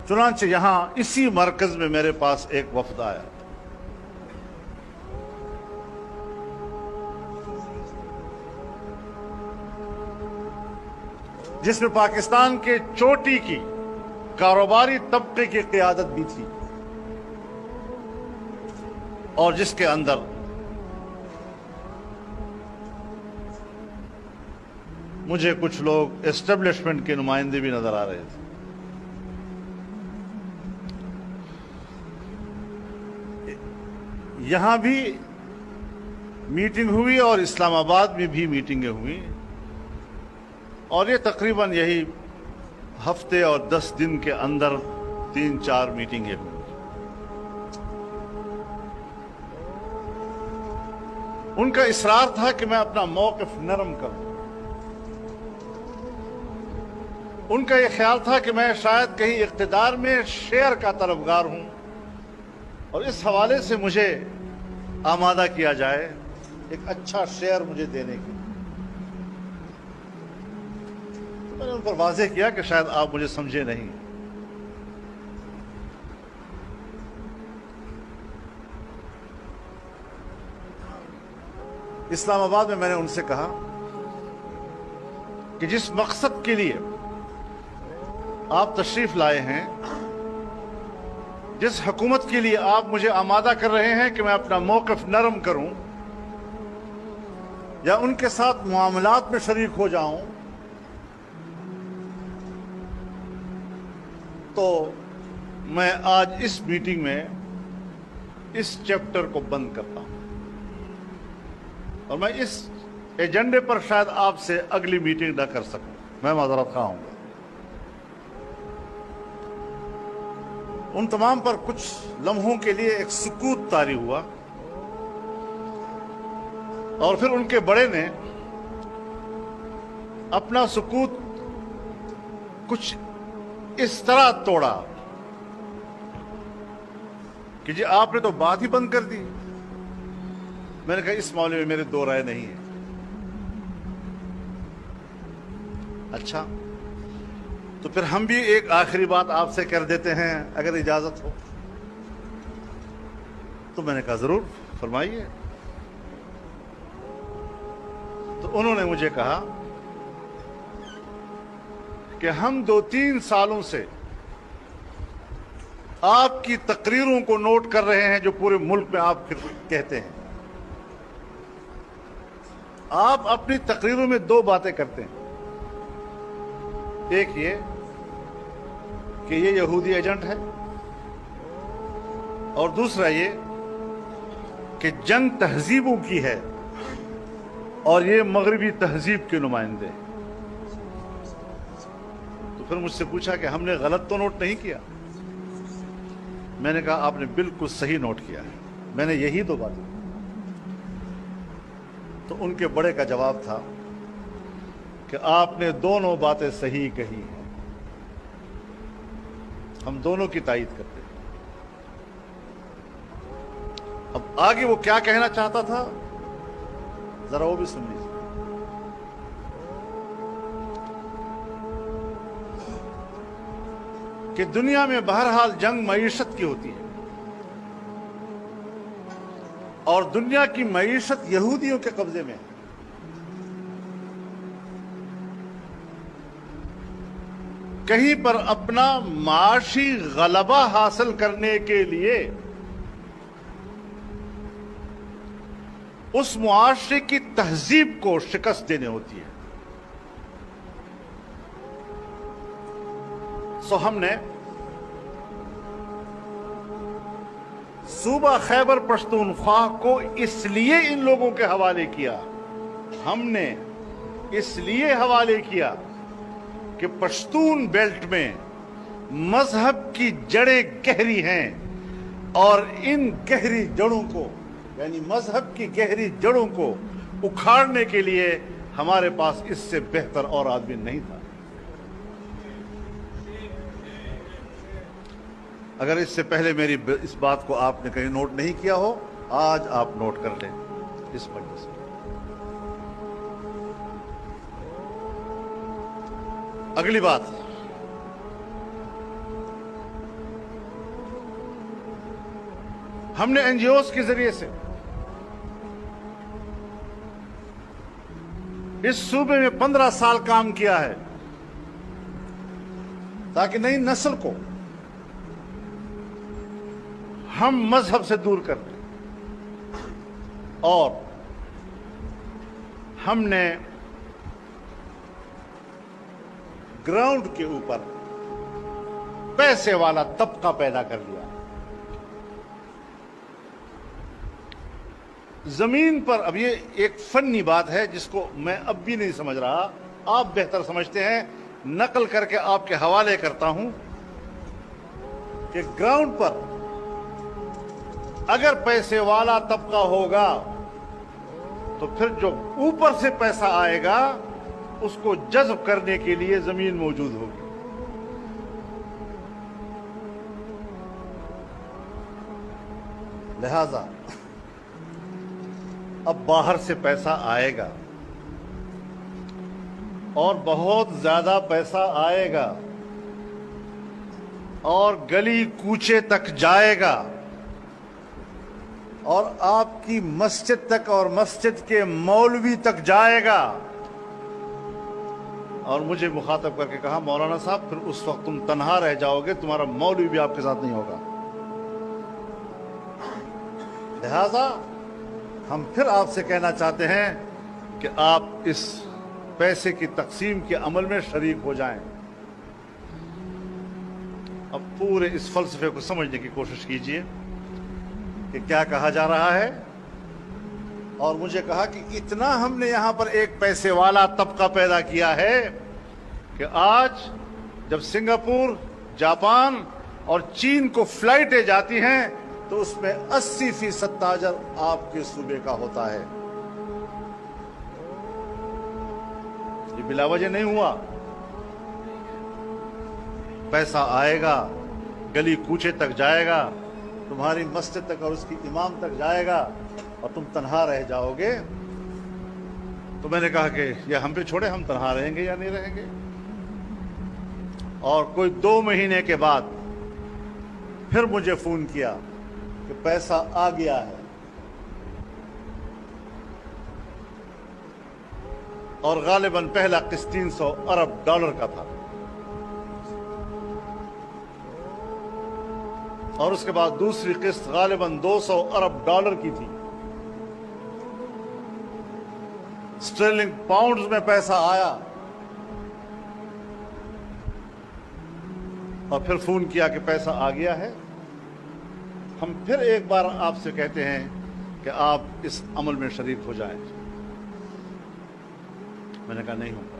चुनांचे यहां इसी मरकज में मेरे पास एक वफद आया, जिसमें पाकिस्तान के चोटी की कारोबारी तबके की क़ियादत भी थी और जिसके अंदर मुझे कुछ लोग एस्टेब्लिशमेंट के नुमाइंदे भी नजर आ रहे थे। यहां भी मीटिंग हुई और इस्लामाबाद में भी मीटिंगें हुई और ये तकरीबन यही हफ्ते और 10 दिन के अंदर 3-4 मीटिंगें हुई। उनका इसरार था कि मैं अपना मौक़िफ़ नरम करूं। उनका यह ख्याल था कि मैं शायद कहीं इक़्तिदार में शेयर का तलबगार हूं और इस हवाले से मुझे आमादा किया जाए एक अच्छा शेयर मुझे देने की। तो मैंने उन पर वाज़ेह किया कि शायद आप मुझे समझे नहीं। इस्लामाबाद में मैंने उनसे कहा कि जिस मकसद के लिए आप तशरीफ लाए हैं, जिस हुकूमत के लिए आप मुझे आमादा कर रहे हैं कि मैं अपना मौक़िफ़ नरम करूं या उनके साथ मामलात में शरीक हो जाऊं, तो मैं आज इस मीटिंग में इस चैप्टर को बंद करता हूं और मैं इस एजेंडे पर शायद आपसे अगली मीटिंग न कर सकूं। मैं माजरत खा हूंगा। उन तमाम पर कुछ लम्हों के लिए एक सुकूत तारी हुआ और फिर उनके बड़े ने अपना सुकूत कुछ इस तरह तोड़ा कि जी आपने तो बात ही बंद कर दी। मैंने कहा इस मामले में मेरे दो राय नहीं है। अच्छा, तो फिर हम भी एक आखिरी बात आपसे कर देते हैं अगर इजाजत हो। तो मैंने कहा जरूर फरमाइए। तो उन्होंने मुझे कहा कि हम 2-3 सालों से आपकी तकरीरों को नोट कर रहे हैं जो पूरे मुल्क में आप फिर कहते हैं। आप अपनी तकरीरों में 2 बातें करते हैं। एक ये कि ये यहूदी एजेंट है और दूसरा ये कि जंग तहजीबों की है और ये मगरबी तहजीब के नुमाइंदे। तो फिर मुझसे पूछा कि हमने गलत तो नोट नहीं किया। मैंने कहा आपने बिल्कुल सही नोट किया है, मैंने यही 2 बातें। तो उनके बड़े का जवाब था कि आपने दोनों बातें सही कही हैं, हम दोनों की तायीद करते हैं। अब आगे वो क्या कहना चाहता था जरा वो भी सुन लीजिए। कि दुनिया में बहरहाल जंग मईशत की होती है और दुनिया की मईशत यहूदियों के कब्जे में है। कहीं पर अपना माशी गलबा हासिल करने के लिए उस मुआशरे की तहजीब को शिकस्त देने होती है। सो हमने सूबा खैबर पख्तूनख्वा को इसलिए इन लोगों के हवाले किया, हमने इसलिए हवाले किया कि पश्तून बेल्ट में मजहब की जड़ें गहरी हैं और इन गहरी जड़ों को यानी मजहब की गहरी जड़ों को उखाड़ने के लिए हमारे पास इससे बेहतर और आदमी नहीं था। अगर इससे पहले मेरी इस बात को आपने कहीं नोट नहीं किया हो, आज आप नोट कर लें इस वजह से। अगली बात ہم نے NGOs کے ذریعے سے اس صوبے میں 15 سال کام کیا ہے تاکہ نئی نسل کو ہم مذہب سے دور کر دیں، اور ہم نے گراؤنڈ کے اوپر پیسے والا طبقہ پیدا کر لیا۔ زمین پر اب یہ ایک فنی بات ہے جس کو میں اب بھی نہیں سمجھ رہا، آپ بہتر سمجھتے ہیں، نقل کر کے آپ کے حوالے کرتا ہوں کہ گراؤنڈ پر اگر پیسے والا طبقہ ہوگا تو پھر جو اوپر سے پیسہ آئے گا اس کو جذب کرنے کے لیے زمین موجود ہوگی۔ لہذا اب باہر سے پیسہ آئے گا اور بہت زیادہ پیسہ آئے گا اور گلی کوچے تک جائے گا اور آپ کی مسجد تک اور مسجد کے مولوی تک جائے گا۔ اور مجھے مخاطب کر کے کہا، مولانا صاحب پھر اس وقت تم تنہا رہ جاؤ گے، تمہارا مولوی بھی آپ کے ساتھ نہیں ہوگا۔ لہذا ہم پھر آپ سے کہنا چاہتے ہیں کہ آپ اس پیسے کی تقسیم کے عمل میں شریک ہو جائیں۔ اب پورے اس فلسفے کو سمجھنے کی کوشش کیجئے کہ کیا کہا جا رہا ہے۔ اور مجھے کہا کہ اتنا ہم نے یہاں پر ایک پیسے والا طبقہ پیدا کیا ہے کہ آج جب سنگاپور، جاپان اور چین کو فلائٹیں جاتی ہیں تو اس میں 80% تاجر آپ کے صوبے کا ہوتا ہے۔ یہ بلا وجہ نہیں ہوا، پیسہ آئے گا، گلی کوچے تک جائے گا، تمہاری مسجد تک اور اس کی امام تک جائے گا اور تم تنہا رہ جاؤ گے۔ تو میں نے کہا کہ یا ہم پہ چھوڑے، ہم تنہا رہیں گے یا نہیں رہیں گے۔ اور کوئی 2 مہینے کے بعد پھر مجھے فون کیا کہ پیسہ آ گیا ہے، اور غالباً پہلا قسط 300 ارب ڈالر کا تھا، اور اس کے بعد دوسری قسط غالباً 200 ارب ڈالر کی تھی۔ اسٹرلنگ پاؤنڈز میں پیسہ آیا، اور پھر فون کیا کہ پیسہ آ گیا ہے۔ ہم پھر ایک بار آپ سے کہتے ہیں کہ آپ اس عمل میں شریک ہو جائیں۔ میں نے کہا نہیں ہوں گا۔